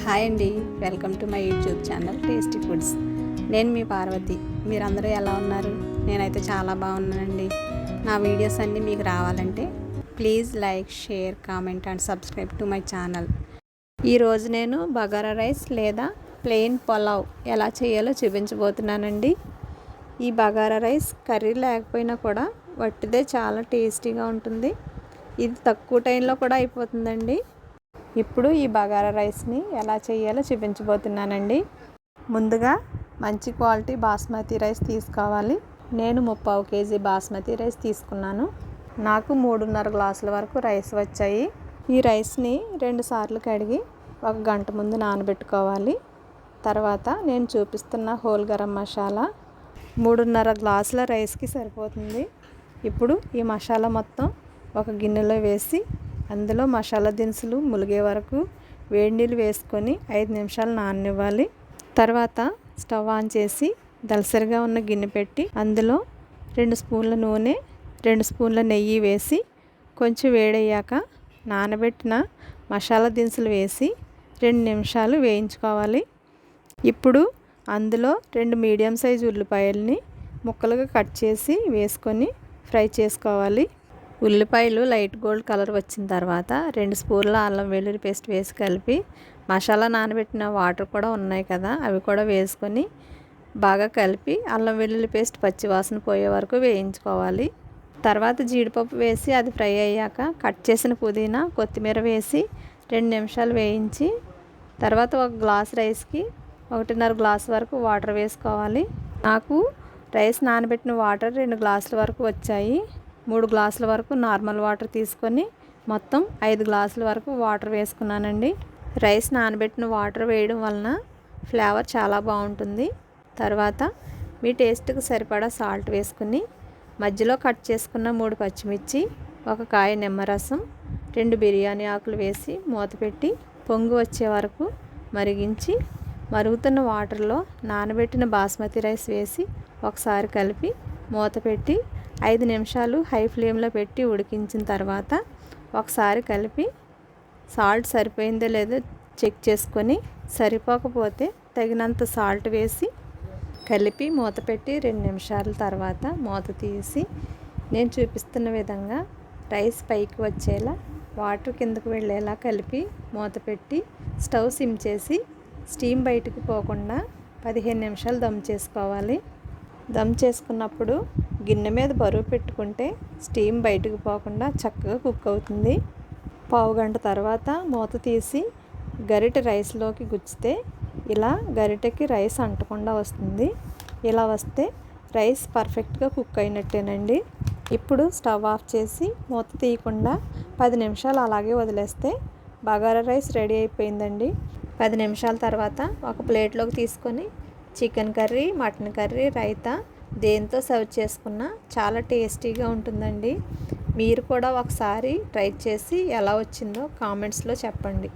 Hi అండి, welcome to my YouTube channel tasty foods. నేను మీ పార్వతి. మీరందరూ ఎలా ఉన్నారు? నేనైతే చాలా బాగున్నానండి. నా వీడియోస్ అన్నీ మీకు రావాలంటే please like, share, comment and subscribe to my channel. ఈరోజు నేను బగారా రైస్ లేదా ప్లెయిన్ పులావ్ ఎలా చేయాలో చూపించబోతున్నానండి. ఈ బగారా రైస్ కర్రీ లేకపోయినా కూడా వట్టిదే చాలా టేస్టీగా ఉంటుంది. ఇది తక్కువ టైంలో కూడా అయిపోతుందండి. ఇప్పుడు ఈ బగారా రైస్ని ఎలా చేయాలో చూపించబోతున్నానండి. ముందుగా మంచి క్వాలిటీ బాస్మతి రైస్ తీసుకోవాలి. నేను 3/4 కేజీ బాస్మతి రైస్ తీసుకున్నాను. నాకు 3.5 గ్లాసుల వరకు రైస్ వచ్చాయి. ఈ రైస్ని 2 సార్లు కడిగి 1 గంట ముందు నానబెట్టుకోవాలి. తర్వాత నేను చూపిస్తున్న హోల్ గరం మసాలా 3.5 గ్లాసుల రైస్కి సరిపోతుంది. ఇప్పుడు ఈ మసాలా మొత్తం ఒక గిన్నెలో వేసి అందులో మసాలా దినుసులు ములిగే వరకు వేడి నీళ్ళు వేసుకొని 5 నిమిషాలు నాననివ్వాలి. తర్వాత స్టవ్ ఆన్ చేసి దలసరిగా ఉన్న గిన్నె పెట్టి అందులో 2 స్పూన్ల నూనె, 2 స్పూన్ల నెయ్యి వేసి కొంచెం వేడయ్యాక నానబెట్టిన మసాలా దినుసులు వేసి 2 నిమిషాలు వేయించుకోవాలి. ఇప్పుడు అందులో 2 మీడియం సైజు ఉల్లిపాయలని ముక్కలుగా కట్ చేసి వేసుకొని ఫ్రై చేసుకోవాలి. ఉల్లిపాయలు లైట్ గోల్డ్ కలర్ వచ్చిన తర్వాత 2 స్పూన్ల అల్లం వెల్లుల్లి పేస్ట్ వేసి కలిపి మసాలా నానబెట్టిన వాటర్ కూడా ఉన్నాయి కదా, అవి కూడా వేసుకొని బాగా కలిపి అల్లం వెల్లుల్లి పేస్ట్ పచ్చివాసన పోయే వరకు వేయించుకోవాలి. తర్వాత జీడిపప్పు వేసి అది ఫ్రై అయ్యాక కట్ చేసిన పుదీనా, కొత్తిమీర వేసి 2 నిమిషాలు వేయించి తర్వాత 1 గ్లాస్ రైస్కి 1.5 గ్లాస్ వరకు వాటర్ వేసుకోవాలి. నాకు రైస్ నానబెట్టిన వాటర్ 2 గ్లాసుల వరకు వచ్చాయి. 3 గ్లాసుల వరకు నార్మల్ వాటర్ తీసుకొని మొత్తం 5 గ్లాసుల వరకు వాటర్ వేసుకున్నానండి. రైస్ నానబెట్టిన వాటర్ వేయడం వలన ఫ్లేవర్ చాలా బాగుంటుంది. తర్వాత మీ టేస్ట్కి సరిపడా సాల్ట్ వేసుకుని మధ్యలో కట్ చేసుకున్న 3 పచ్చిమిర్చి, 1 కాయ నిమ్మరసం, 2 బిర్యానీ ఆకులు వేసి మూత పెట్టి పొంగు వచ్చే వరకు మరిగించి మరుగుతున్న వాటర్లో నానబెట్టిన బాస్మతి రైస్ వేసి ఒకసారి కలిపి మూత పెట్టి 5 నిమిషాలు హై ఫ్లేమ్లో పెట్టి ఉడికించిన తర్వాత ఒకసారి కలిపి సాల్ట్ సరిపోయిందో లేదో చెక్ చేసుకొని సరిపోకపోతే తగినంత సాల్ట్ వేసి కలిపి మూత పెట్టి 2 నిమిషాల తర్వాత మూత తీసి నేను చూపిస్తున్న విధంగా రైస్ పైకి వచ్చేలా వాటర్ కిందకు వెళ్ళేలా కలిపి మూత పెట్టి స్టవ్ సిమ్ చేసి స్టీమ్ బయటకు పోకుండా 15 నిమిషాలు దమ్ చేసుకోవాలి. దమ్ చేసుకున్నప్పుడు గిన్నె మీద బరువు పెట్టుకుంటే స్టీమ్ బయటకు పోకుండా చక్కగా కుక్ అవుతుంది. పావు గంట తర్వాత మూత తీసి గరిటె రైస్లోకి గుచ్చితే ఇలా గరిటెకి రైస్ అంటకుండా వస్తుంది. ఇలా వస్తే రైస్ పర్ఫెక్ట్గా కుక్ అయినట్టేనండి. ఇప్పుడు స్టవ్ ఆఫ్ చేసి మూత తీయకుండా 10 నిమిషాలు అలాగే వదిలేస్తే బగారా రైస్ రెడీ అయిపోయిందండి. 10 నిమిషాల తర్వాత ఒక ప్లేట్లోకి తీసుకొని chicken curry, mutton curry, raita దేంతో సర్వ్ చేసుకున్నా చాలా టేస్టీగా ఉంటుందండి. మీరు కూడా ఒకసారి ట్రై చేసి ఎలా వచ్చిందో కామెంట్స్లో చెప్పండి.